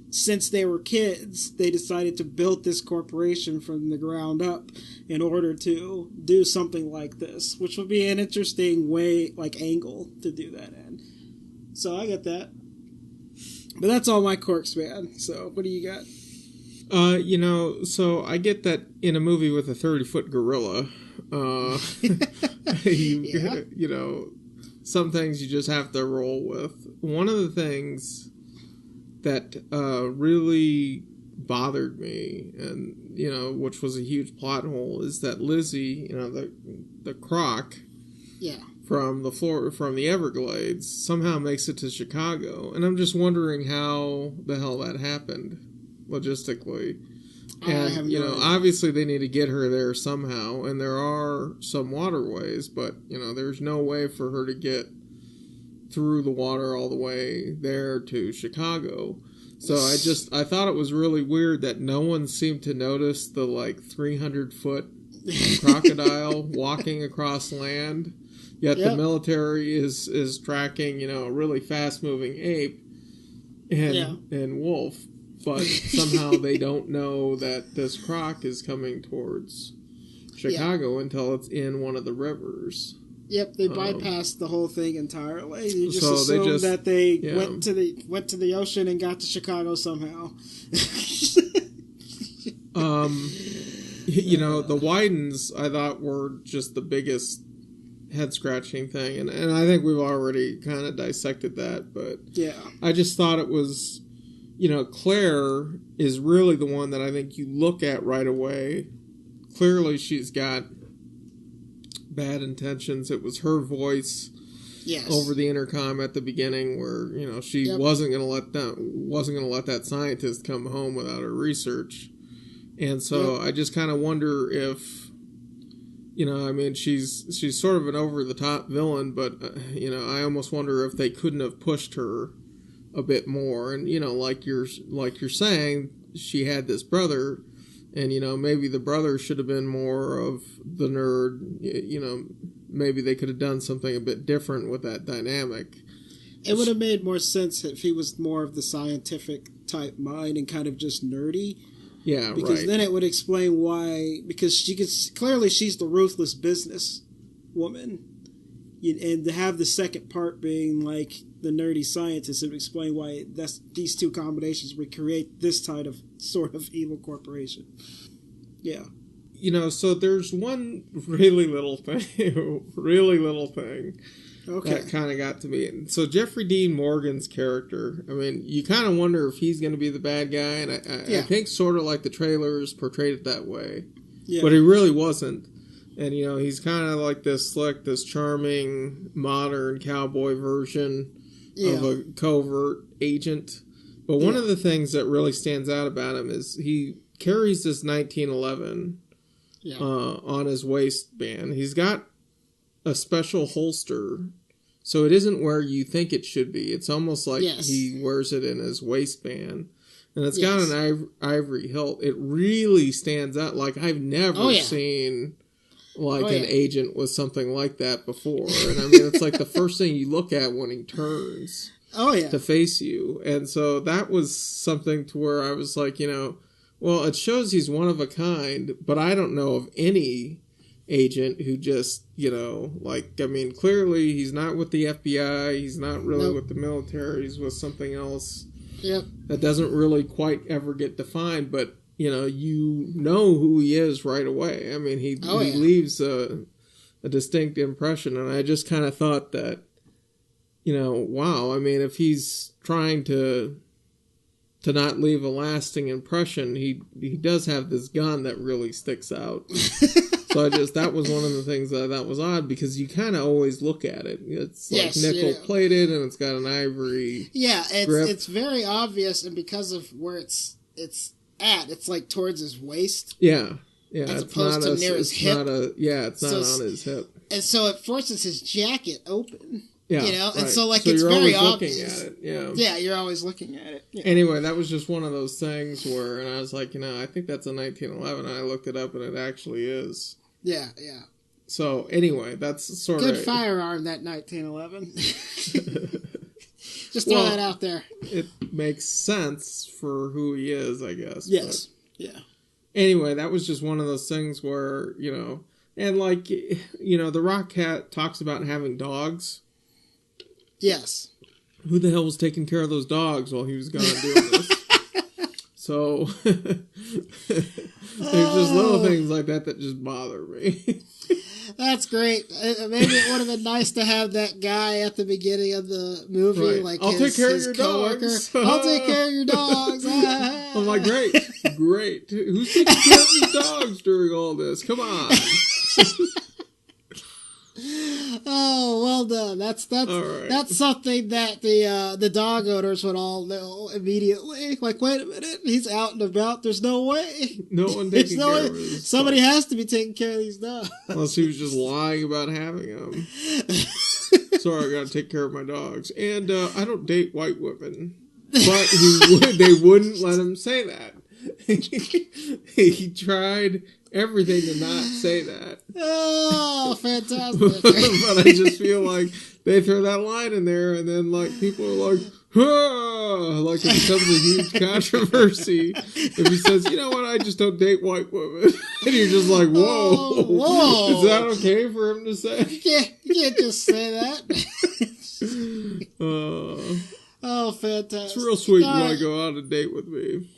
since they were kids, they decided to build this corporation from the ground up in order to do something like this, which would be an interesting angle to do that in. So I get that. But that's all my quirks, man. So what do you got? So I get that in a movie with a 30-foot gorilla, some things you just have to roll with. One of the things that really bothered me, and which was a huge plot hole, is that Lizzie, the croc, from the Everglades, somehow makes it to Chicago, and I'm just wondering how the hell that happened logistically. And obviously they need to get her there somehow, and there are some waterways, but there's no way for her to get through the water all the way there to Chicago. So I thought it was really weird that no one seemed to notice the 300-foot crocodile walking across land, yet the military is tracking a really fast moving ape and wolf, but somehow they don't know that this croc is coming towards Chicago until it's in one of the rivers. Yep, they bypassed the whole thing entirely. You just assumed that they went to the ocean and got to Chicago somehow. The Wydens, I thought, were just the biggest head-scratching thing, and I think we've already kind of dissected that, but I just thought it was, Claire is really the one that I think you look at right away. Clearly she's got bad intentions. It was her voice over the intercom at the beginning where she wasn't going to let that scientist come home without her research, and so I just kind of wonder if she's sort of an over the top villain, but I almost wonder if they couldn't have pushed her a bit more, and like you're saying, she had this brother. And, maybe the brother should have been more of the nerd. Maybe they could have done something a bit different with that dynamic. It would have made more sense if he was more of the scientific type mind and kind of just nerdy. Yeah, because then it would explain why, because clearly she's the ruthless business woman. And to have the second part being like the nerdy scientist, it would explain why these two combinations would create this type of sort of evil corporation. Yeah. So there's one really little thing that kind of got to me. So Jeffrey Dean Morgan's character, you kind of wonder if he's going to be the bad guy, and I think sort of like the trailers portrayed it that way. Yeah. But he really wasn't. And, he's kind of like this charming, modern cowboy version of a covert agent. But one of the things that really stands out about him is he carries this 1911 on his waistband. He's got a special holster So it isn't where you think it should be. It's almost like Yes. he wears it in his waistband. And it's Yes. got an ivory hilt. It really stands out. Like, I've never seen, like, an agent with something like that before. And, I mean, it's like the first thing you look at when he turns to face you. And so that was something to where I was like, you know, well, it shows he's one of a kind, but I don't know of any agent who just, you know, like, I mean, clearly he's not with the FBI. He's not really with the military. He's with something else. Yep. That doesn't really quite ever get defined, but, you know who he is right away. I mean, he leaves a distinct impression, and I just kind of thought that, you know, wow, I mean, if he's trying to not leave a lasting impression, he does have this gun that really sticks out. So that was one of the things that I thought was odd, because you kind of always look at it. It's like nickel-plated, and it's got an ivory grip. It's very obvious, and because of where it's at, it's like towards his waist. Yeah. As opposed to near his hip. It's not on his hip. And so it forces his jacket open. Yeah, you know, and right. so, like, so it's you're very always obvious. Looking at it, Yeah, you're always looking at it. Yeah. Anyway, that was just one of those things where, and I was like, you know, I think that's a 1911, and I looked it up, and it actually is. Yeah. So, anyway, that's sort of... Good firearm, that 1911. Just throw that out there. It makes sense for who he is, I guess. Yes. But anyway, that was just one of those things where, you know... And, like, you know, the Rock Cat talks about having dogs. Yes. Who the hell was taking care of those dogs while he was gone doing this? So, there's just little things like that just bother me. That's great. Maybe it would have been nice to have that guy at the beginning of the movie, right. like I'll take care of your coworker. Dogs. I'll take care of your dogs. I'm like, great. Who's taking care of these dogs during all this? Come on. Oh, well done. That's right. That's something that the dog owners would all know immediately. Like, wait a minute, he's out and about. There's no way. No one taking care of his Somebody has to be taking care of these dogs. Unless he was just lying about having them. Sorry, I gotta take care of my dogs. And I don't date white women. But they wouldn't let him say that. He tried everything to not say that. Oh, fantastic. But I just feel like they throw that line in there, and then, like, people are like, ah! Like, it becomes a huge controversy if he says, you know what, I just don't date white women. And you're just like, whoa. Whoa. Is that okay for him to say? You can't just say that. Oh, fantastic. It's real sweet when I go out on a date with me.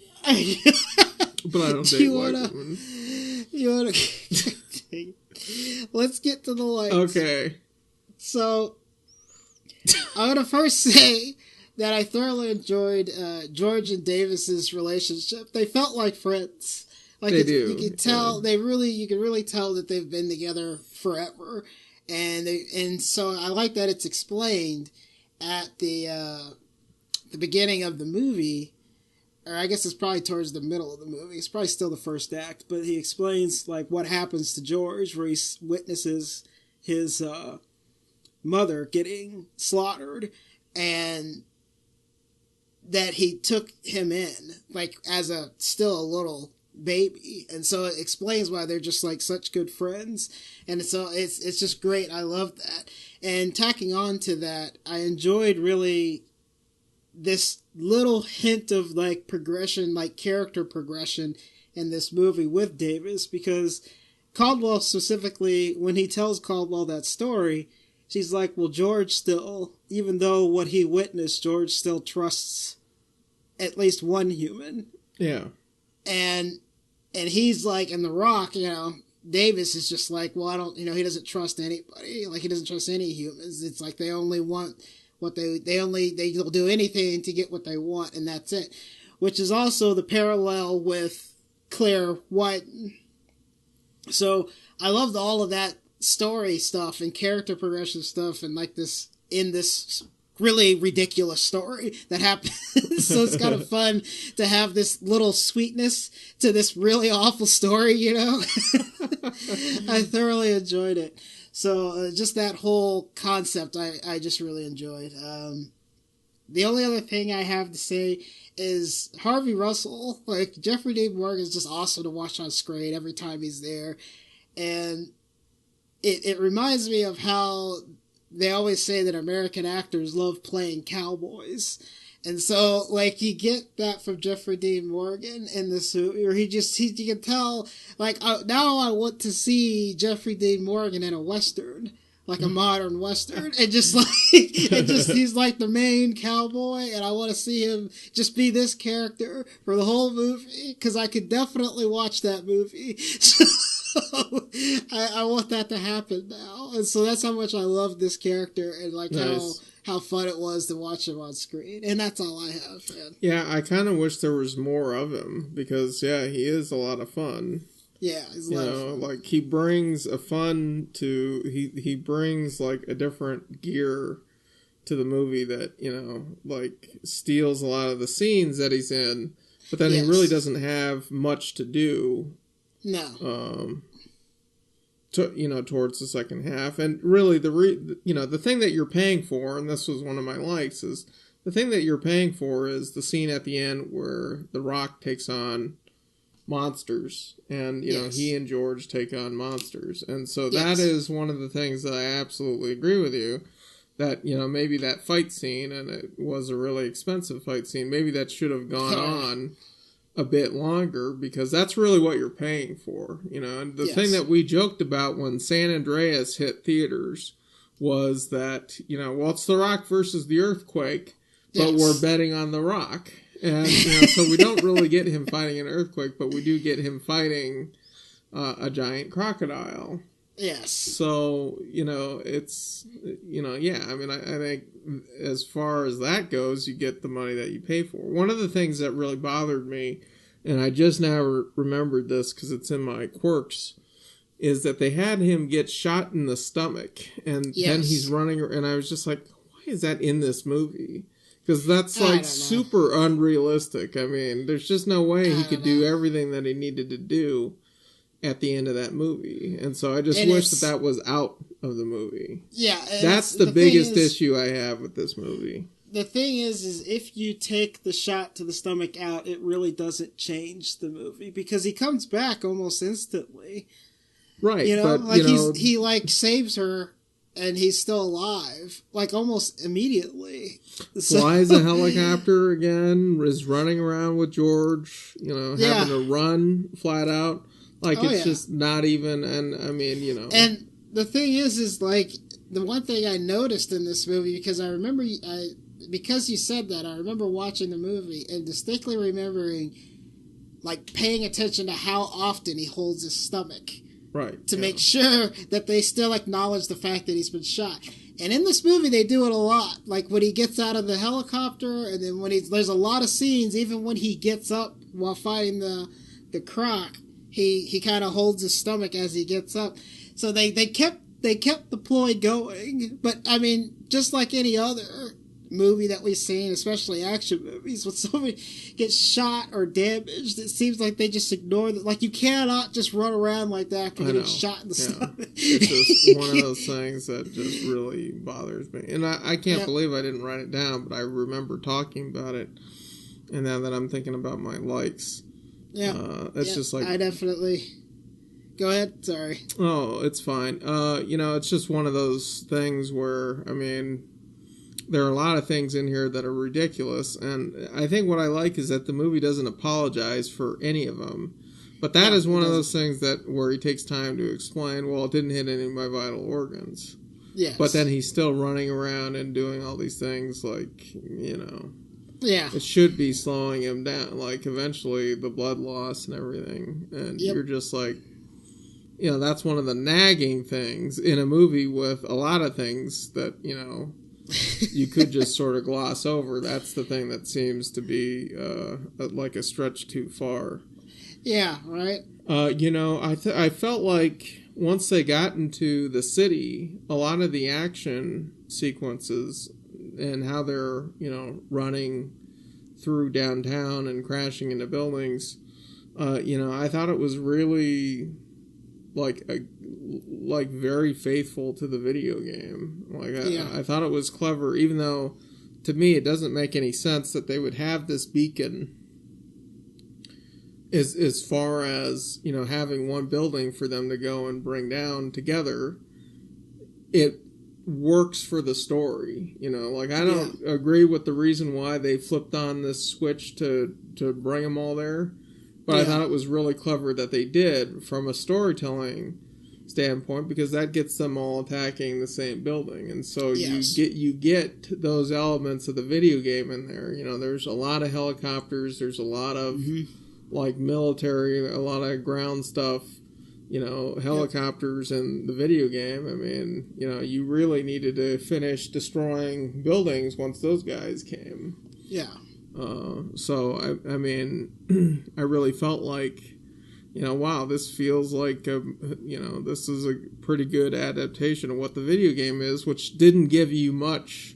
But I don't date white women. Let's get to the lights. Okay. So, I'm going to first say that I thoroughly enjoyed George and Davis's relationship. They felt like friends. Like, they do. You can tell, you can really tell that they've been together forever. And so I like that it's explained at the beginning of the movie, or I guess it's probably towards the middle of the movie. It's probably still the first act, but he explains, like, what happens to George, where he witnesses his mother getting slaughtered, and that he took him in, like, as still a little baby. And so it explains why they're just, like, such good friends. And so it's just great. I love that. And tacking on to that, I enjoyed really this little hint of, like, progression, like character progression in this movie with Davis, because Caldwell specifically, when he tells Caldwell that story, she's like, well, George still, even though what he witnessed, George still trusts at least one human. Yeah. And he's like, in The Rock, you know, Davis is just like, well, I don't, you know, he doesn't trust anybody. Like, he doesn't trust any humans. It's like they only want what they'll do anything to get what they want, and that's it. Which is also the parallel with Claire Wyden. So I loved all of that story stuff and character progression stuff, and like this really ridiculous story that happens. So it's kind of fun to have this little sweetness to this really awful story, you know? I thoroughly enjoyed it. So just that whole concept, I just really enjoyed. The only other thing I have to say is Harvey Russell, like Jeffrey DeMorgan, is just awesome to watch on screen every time he's there, and it reminds me of how they always say that American actors love playing cowboys. And so, like, you get that from Jeffrey Dean Morgan in this movie, where you can tell, like, now I want to see Jeffrey Dean Morgan in a Western, like a modern Western, and he's like the main cowboy, and I want to see him just be this character for the whole movie, because I could definitely watch that movie. So, I want that to happen now. And so that's how much I love this character, and, like, nice. How fun it was to watch him on screen. And that's all I have, man. Yeah, I kind of wish there was more of him, because, yeah, he is a lot of fun. Yeah, he's a lot of fun. Like, he brings a fun to... He brings, like, a different gear to the movie that, like, steals a lot of the scenes that he's in, but then he really doesn't have much to do. No. Towards the second half. And really, the thing that you're paying for, and this was one of my likes, is the thing that you're paying for is the scene at the end where The Rock takes on monsters, and, he and George take on monsters. And so that is one of the things that I absolutely agree with you, that, maybe that fight scene, and it was a really expensive fight scene, maybe that should have gone on a bit longer, because that's really what you're paying for, and the thing that we joked about when San Andreas hit theaters was that, well, it's The Rock versus the Earthquake, but we're betting on The Rock, and, so we don't really get him fighting an earthquake, but we do get him fighting a giant crocodile. Yes. So, it's, I mean, I think as far as that goes, you get the money that you pay for. One of the things that really bothered me, and I just now remembered this because it's in my quirks, is that they had him get shot in the stomach, and then he's running, and I was just like, why is that in this movie? Because that's, like, super unrealistic. I mean, there's just no way he could do everything that he needed to do at the end of that movie. And so I just wish that was out of the movie. Yeah. That's the biggest issue I have with this movie. The thing is if you take the shot to the stomach out, it really doesn't change the movie, because he comes back almost instantly. Right. But, like, he like saves her and he's still alive, like, almost immediately. So, flies a helicopter again, is running around with George, having to run flat out. Like, it's just not even, and I mean, And the thing is like, the one thing I noticed in this movie, because I remember, because you said that, I remember watching the movie and distinctly remembering, like, paying attention to how often he holds his stomach. Right. To make sure that they still acknowledge the fact that he's been shot. And in this movie, they do it a lot. Like, when he gets out of the helicopter, and then there's a lot of scenes, even when he gets up while fighting the croc, he kind of holds his stomach as he gets up. So they kept the ploy going. But, I mean, just like any other movie that we've seen, especially action movies, when somebody gets shot or damaged, it seems like they just ignore that. Like, you cannot just run around like that after getting shot in the stomach. It's just one of those things that just really bothers me. And I can't believe I didn't write it down, but I remember talking about it. And now that I'm thinking about my likes, it's just like... I definitely... Go ahead, sorry. Oh, it's fine. It's just one of those things where, I mean... There are a lot of things in here that are ridiculous, and I think what I like is that the movie doesn't apologize for any of them. But that is one of those things where he takes time to explain, well, it didn't hit any of my vital organs. Yes. But then he's still running around and doing all these things, like, Yeah. It should be slowing him down, like, eventually the blood loss and everything. And you're just like, that's one of the nagging things in a movie with a lot of things that, you could just sort of gloss over. That's the thing that seems to be like a stretch too far. Yeah, right. I felt like once they got into the city, a lot of the action sequences and how they're, running through downtown and crashing into buildings, I thought it was really like very faithful to the video game. I thought it was clever, even though to me it doesn't make any sense that they would have this beacon as far as, you know, having one building for them to go and bring down together. It works for the story, you know. Like, I don't agree with the reason why they flipped on this switch to bring them all there, but I thought it was really clever that they did from a storytelling standpoint, because that gets them all attacking the same building, and so you get those elements of the video game in there. You know, there's a lot of helicopters, there's a lot of like military, a lot of ground stuff. You know, helicopters in the video game. I mean, you know, you really needed to finish destroying buildings once those guys came. Yeah. So, I mean, I really felt like, you know, wow, this feels like, you know, this is a pretty good adaptation of what the video game is, which didn't give you much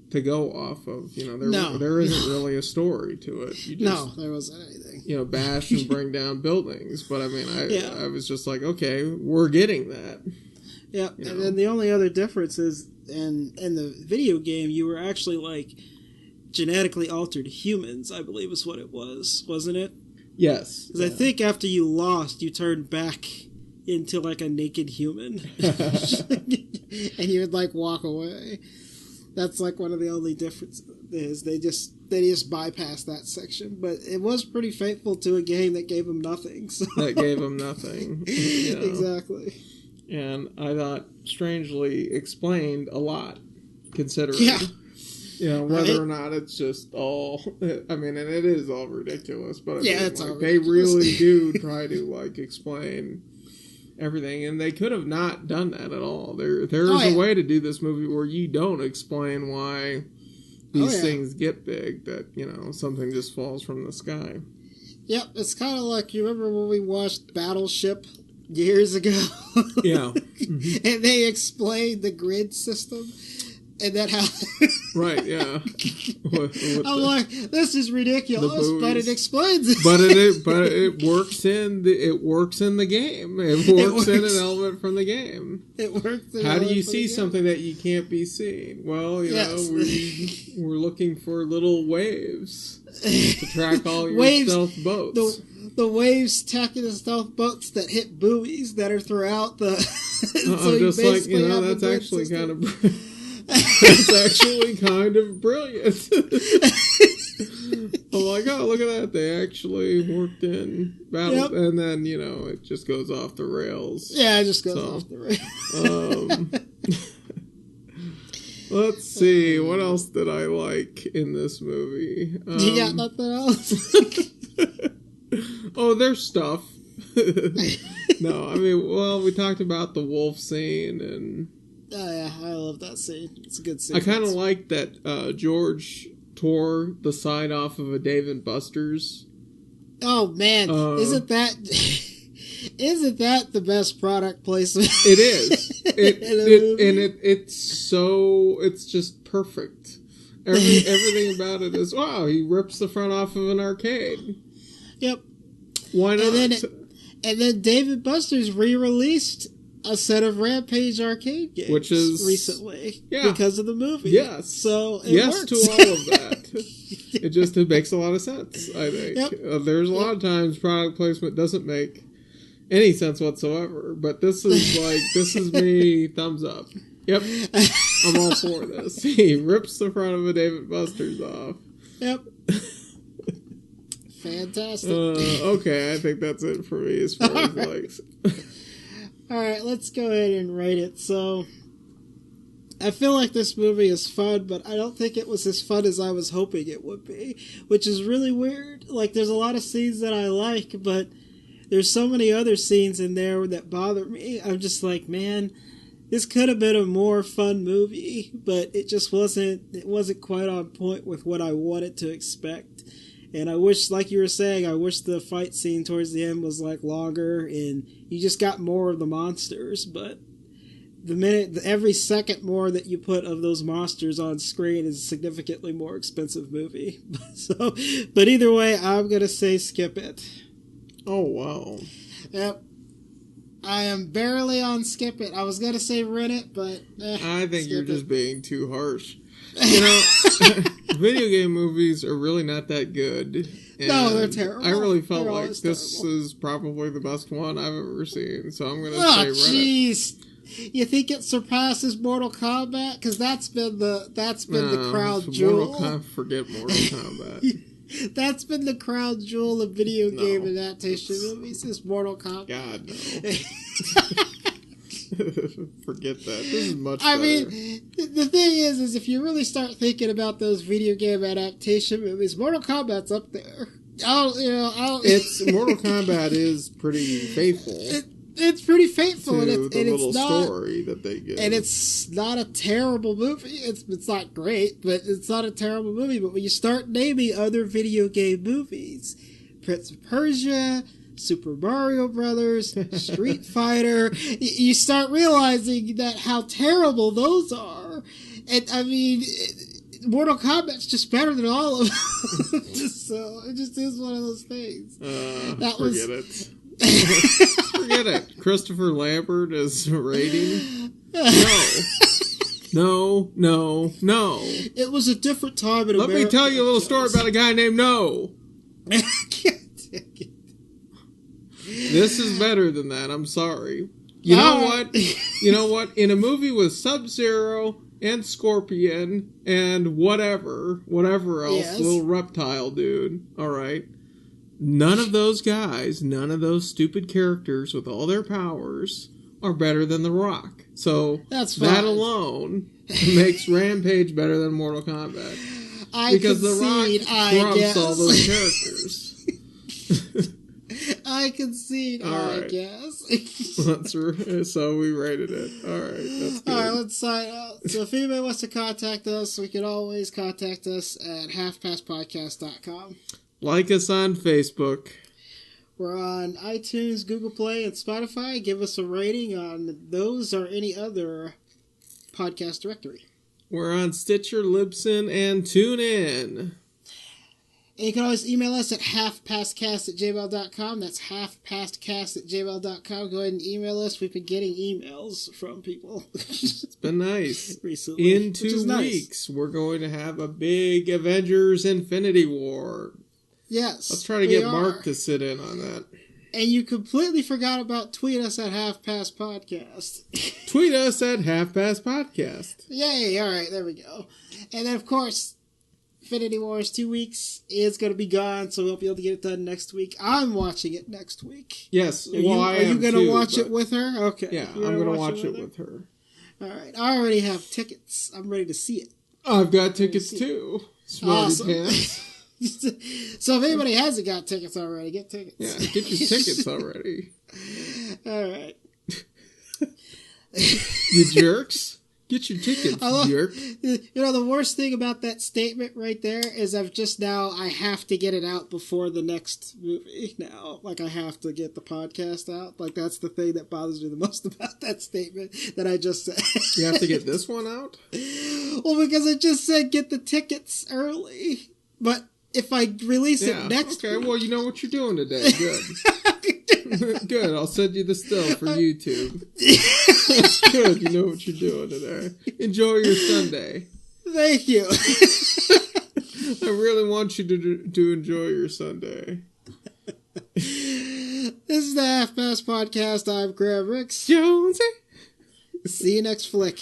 to go off of. You know, there isn't really a story to it. You just, there wasn't anything. You know, bash and bring down buildings. But, I mean, I was just like, okay, we're getting that. Yeah, and then the only other difference is, in the video game, you were actually, like, genetically altered humans, I believe is what it was, wasn't it? Yes. Because I think after you lost, you turned back into, like, a naked human. And you would, like, walk away. That's, like, one of the only differences. They just bypassed that section. But it was pretty faithful to a game that gave them nothing. So. That gave them nothing. You know? Exactly. And I thought strangely explained a lot, considering. Yeah. You know, whether or not it's just all, I mean, and it is all ridiculous, but I mean, it's like, all they ridiculous. really do try to, like, explain everything, and they could have not done that at all. There is a way to do this movie where you don't explain why these things get big, that, you know, something just falls from the sky. Yep, it's kind of like, you remember when we watched Battleship years ago? Yeah. Mm-hmm. And they explained the grid system. And that how right, yeah. I'm like, this is ridiculous, but it explains it. But it works in the game. It works in an element from the game. It works. How do you see something that you can't be seen? Well, you know, we're looking for little waves to track all your stealth boats. The waves attacking the stealth boats that hit buoys that are throughout the. So just like, you know, that's actually kind of. That's actually kind of brilliant. I'm like, oh, look at that. They actually worked in battle. And then, you know, it just goes off the rails. Yeah, it just goes off the rails. Let's see. What else did I like in this movie? You got nothing else? Oh, there's stuff. No, I mean, well, we talked about the wolf scene and... Oh, yeah, I love that scene. It's a good scene. I kind of like that George tore the side off of a Dave & Buster's. Oh, man. Isn't that the best product placement? It is. It's just perfect. Everything about it is, wow, he rips the front off of an arcade. Yep. Why not? And then Dave & Buster's re-released a set of Rampage arcade games, which is recently because of the movie. Yes, so it works. To all of that. It makes a lot of sense. I think there's a lot of times product placement doesn't make any sense whatsoever, but this is me thumbs up. Yep, I'm all for this. He rips the front of a Dave & Buster's off. Yep. Fantastic. Okay, I think that's it for me as far as likes. Alright, let's go ahead and rate it. So, I feel like this movie is fun, but I don't think it was as fun as I was hoping it would be, which is really weird. Like, there's a lot of scenes that I like, but there's so many other scenes in there that bother me. I'm just like, man, this could have been a more fun movie, but it just wasn't quite on point with what I wanted to expect. And I wish, like you were saying, I wish the fight scene towards the end was, like, longer and you just got more of the monsters. But every second more that you put of those monsters on screen is a significantly more expensive movie. But either way, I'm going to say skip it. Oh, wow. Yep. I am barely on skip it. I was going to say rent it, but... I think you're just being too harsh. You know, video game movies are really not that good. No, they're terrible. I really felt like this terrible. is probably the best one I've ever seen, so I'm going to say Oh, rent it. jeez. You think it surpasses Mortal Kombat? Because that's been the crown jewel. Forget Mortal Kombat. That's been the crown jewel of video game adaptation movies, is Mortal Kombat. God, no. Forget that. This is much better. I mean, the thing is if you really start thinking about those video game adaptation movies, Mortal Kombat's up there. Mortal Kombat is pretty faithful. It's pretty faithful, to and the it's little not, story that they give. And it's not a terrible movie. It's not great, but it's not a terrible movie. But when you start naming other video game movies, Prince of Persia, Super Mario Brothers, Street Fighter, you start realizing that how terrible those are. And I mean, Mortal Kombat's just better than all of them. It just is one of those things. Forget it. Forget it. Christopher Lambert is rating. No. It was a different time in Let America. me tell you a little story about a guy named No. This is better than that. I'm sorry. You know what? You know what? In a movie with Sub-Zero and Scorpion and whatever else, little reptile dude, all right? None of those guys, none of those stupid characters with all their powers are better than The Rock. So that alone makes Rampage better than Mortal Kombat. Because The Rock trumps all those characters. I concede, I guess. So we rated it. All right, that's good. All right, let's sign out. So if anybody wants to contact us, we can always contact us at halfpastpodcast.com. Like us on Facebook. We're on iTunes, Google Play, and Spotify. Give us a rating on those or any other podcast directory. We're on Stitcher, Libsyn, and TuneIn. And you can always email us at halfpastcast@gmail.com. That's halfpastcast@gmail.com. Go ahead and email us. We've been getting emails from people. It's been nice. Recently. In 2 weeks, we're going to have a big Avengers Infinity War. Yes. Let's try to get Mark to sit in on that. And you completely forgot about tweet us at halfpastpodcast. Tweet us at halfpastpodcast. Yay. All right. There we go. And then, of course, Infinity War is 2 weeks. It's going to be gone, so we'll be able to get it done next week. I'm watching it next week. Yes. Are you going to watch it with her? Okay. Yeah, I'm going to watch it with her. All right. I already have tickets. I'm ready to see it. I've got tickets too. Smarty pants. So if anybody hasn't got tickets already, get tickets. Yeah, get your tickets already. All right. You jerks. Get your tickets, jerk. You know, the worst thing about that statement right there is I have to get it out before the next movie now. Like, I have to get the podcast out. Like, that's the thing that bothers me the most about that statement that I just said. You have to get this one out? Well, because I just said get the tickets early. But if I release it next week... Okay, well, you know what you're doing today. Good. Good, I'll send you the still for YouTube. Good, you know what you're doing today. Enjoy your Sunday. Thank you. I really want you to enjoy your Sunday. This is the Half Past Podcast. I'm Graham Ricks. Jonesy. See you next flick.